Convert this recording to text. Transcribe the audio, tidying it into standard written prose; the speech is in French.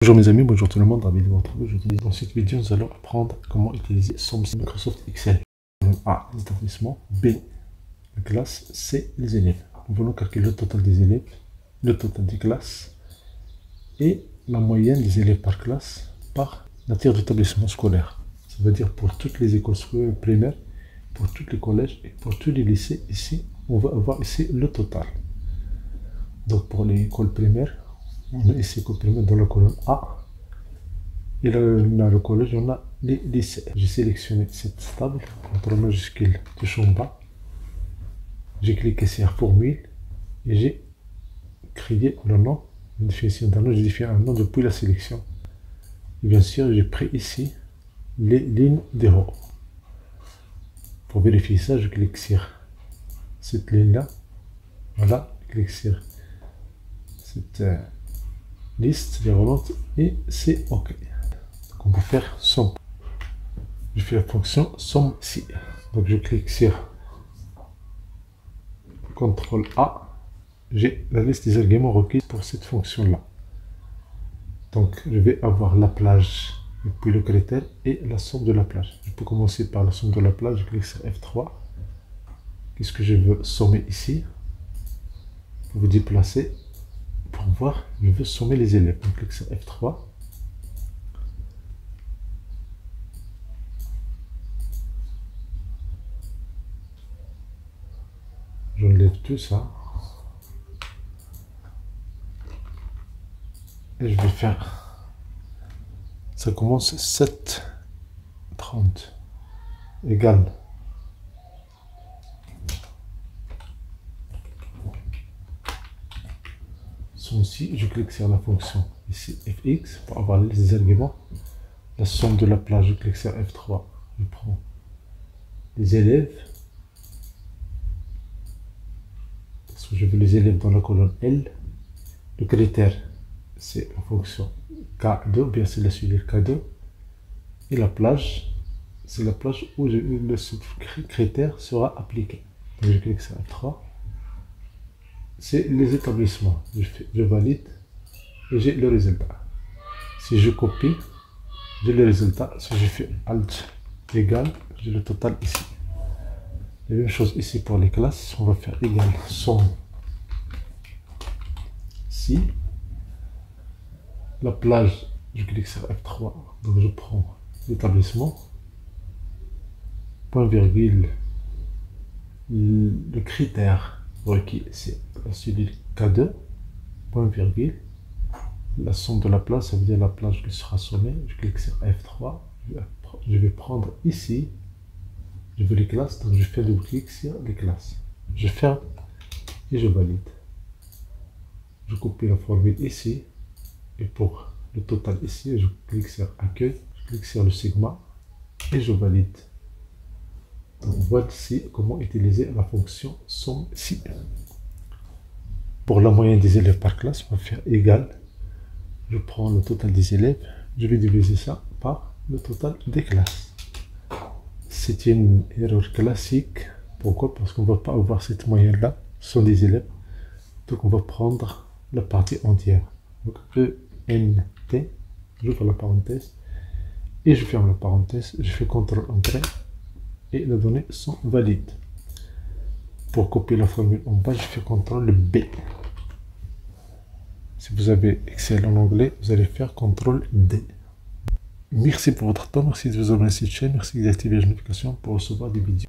Bonjour mes amis, bonjour tout le monde, ravi de vous retrouver aujourd'hui. Dans cette vidéo, nous allons apprendre comment utiliser son Microsoft Excel. A, les établissements. B, la classe. C, les élèves. Nous voulons calculer le total des élèves, le total des classes et la moyenne des élèves par classe par nature d'établissement scolaire. Ça veut dire pour toutes les écoles primaires, pour tous les collèges et pour tous les lycées. Ici, on va avoir ici le total. Donc pour les écoles primaires, on a ici école primaire dans la colonne A. Et là, dans le collège, on a les lycées. J'ai sélectionné cette table, CTRL majuscule, touche en bas. J'ai cliqué sur formule et j'ai créé le nom, une définition d'un nom. J'ai défini un nom depuis la sélection. Et bien sûr, j'ai pris ici les lignes des rows. Pour vérifier ça, je clique sur cette ligne-là. Voilà, je clique sur cette liste déroulante et c'est OK. Donc on peut faire somme. Je fais la fonction somme si. Donc je clique sur CTRL A. J'ai la liste des arguments requis pour cette fonction-là. Donc je vais avoir la plage et puis le critère et la somme de la plage. Je peux commencer par la somme de la plage. Je clique sur F3. Qu'est-ce que je veux sommer ici? Pour vous déplacer. Pour voir, je veux sommer les élèves. Donc clique sur F3. J'enlève tout ça. Et je vais faire. Ça commence 7, 30 égale. Ici, je clique sur la fonction ici fx pour avoir les arguments. La somme de la plage, je clique sur F3. Je prends les élèves. Parce que je veux les élèves dans la colonne L. Le critère, c'est la fonction K2, bien c'est la suite K2. Et la plage, c'est la plage où le critère sera appliqué. Donc je clique sur F3. C'est les établissements. Je valide et j'ai le résultat. Si je copie, j'ai le résultat. Si je fais Alt égal, j'ai le total ici. La même chose ici pour les classes. On va faire égal somme si. La plage, je clique sur F3. Donc je prends l'établissement. Point virgule. Le critère requis, c'est celui K2, point virgule, la somme de la plage, ça veut dire la plage qui sera sommée. Je clique sur F3, je vais prendre ici, je veux les classes, donc je fais double clic sur les classes. Je ferme et je valide. Je copie la formule ici, et pour le total ici, je clique sur accueil, je clique sur le sigma et je valide. Donc voici comment utiliser la fonction somme si. Pour la moyenne des élèves par classe, on va faire égal. Je prends le total des élèves, je vais diviser ça par le total des classes. C'est une erreur classique. Pourquoi? Parce qu'on ne va pas avoir cette moyenne-là, ce sont des élèves. Donc on va prendre la partie entière. Donc ENT, j'ouvre la parenthèse et je ferme la parenthèse, je fais CTRL entrée. Et les données sont valides. Pour copier la formule en bas, je fais CTRL B. Si vous avez Excel en anglais, vous allez faire CTRL D. Merci pour votre temps, merci de vous abonner à cette chaîne, merci d'activer les notifications pour recevoir des vidéos.